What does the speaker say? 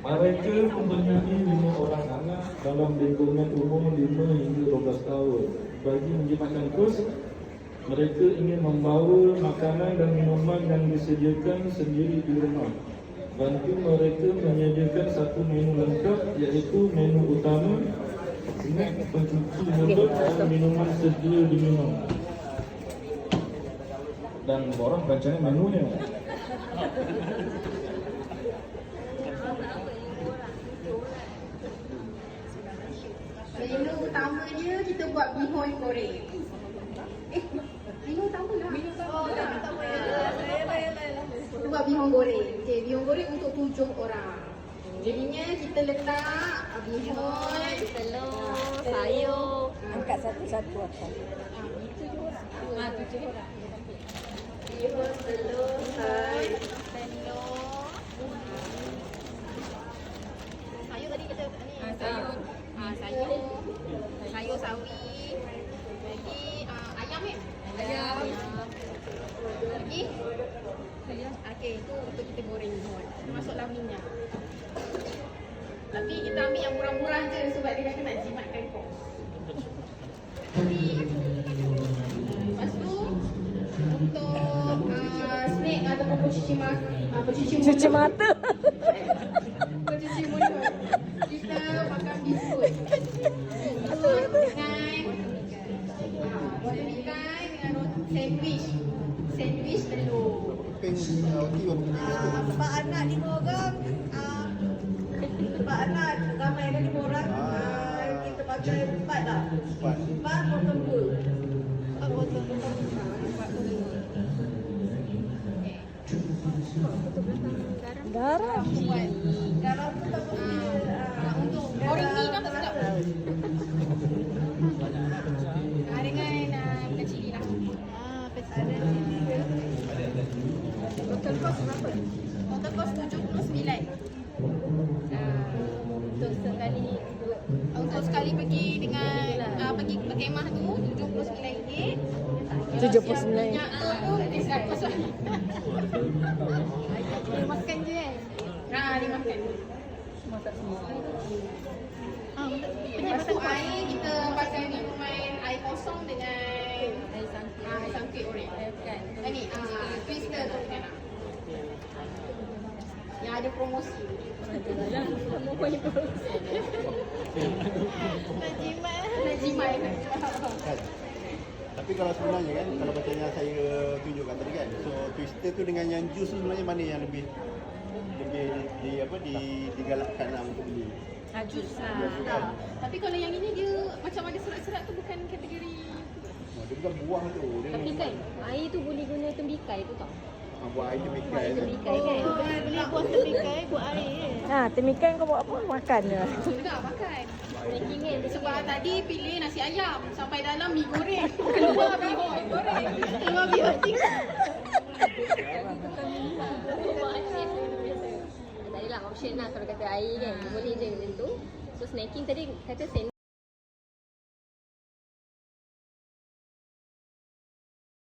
Mereka mempunyai 5 orang anak dalam lingkungan umur 5 hingga 12 tahun. Bagi menjimatkan kos, mereka ingin membawa makanan dan minuman yang disediakan sendiri di rumah. Bantu mereka menyediakan satu menu lengkap, iaitu menu utama, snack, pencuci mulut dan minuman sedia diminum. Dan orang bancanya menunya. Menu utama dia kita buat bihun goreng. Bihun utama lah. Oh, utama ya. Kita buat bihun goreng. Okey, bihun goreng untuk 7 orang. Jadinya kita letak bihun, telur, sayur. Angkat satu-satu atas. itu juga. 7 orang. Bihun, telur, sayur. Sayur tadi kita ni. Sayur sawi. Lagi ayam ni. Ayam. Lagi? Okey, itu untuk kita goreng bihun. Masuklah minyak. Tapi kita ambil yang murah-murah je sebab dia kata nak jimatkan kau. Lepas tu untuk snack ataupun pencuci mata. Cuci mata. Pencuci mulut. Kita makan biskut. Biskut dengan dengan sandwich. Sandwich telur. Pak anak 5 orang. Pak anak ramai kan 5 orang. Kita pakai 4 lah. 4 potong 2. 4 potong 2. Garam. Garam tu tak boleh. Untuk goreng ni kan tak sedap. Dengan cili lah. Total cost berapa? Total cost 79. Untuk sekali pergi dengan pergi berkemah tu RM79. 79. Minyak tu pun RM100 lah. Dia makan je kan? Dia makan. Masak semua. Lepas tu air kita pakai minuman air kosong dengan air sangkit orek. Ni twister tu kan. Yang ada promosi. Nak jimat kan? Tapi kalau sebenarnya kan, kalau macam yang saya tunjukkan tadi kan, so twister tu dengan yang jus tu sebenarnya mana yang lebih digalakkan lah untuk beli? Jus lah. Tapi kalau yang ini dia macam ada serat-serat tu bukan kategori. Dia bukan buah tu. Dia Tapi kan air tu boleh guna tembikai tu tau. buah air tembikai. Tembikai kan. Beli buah tembikai buat air. Tembikai kau buat apa? Makan je. Juga makan. Snacking kan. Sebab tadi pilih nasi ayam sampai dalam mi goreng. Keluar bihun goreng. Keluar bihun tinggal. Tak adalah option lah kalau kata air kan. Boleh je macam tu. So snacking tadi kata sandwich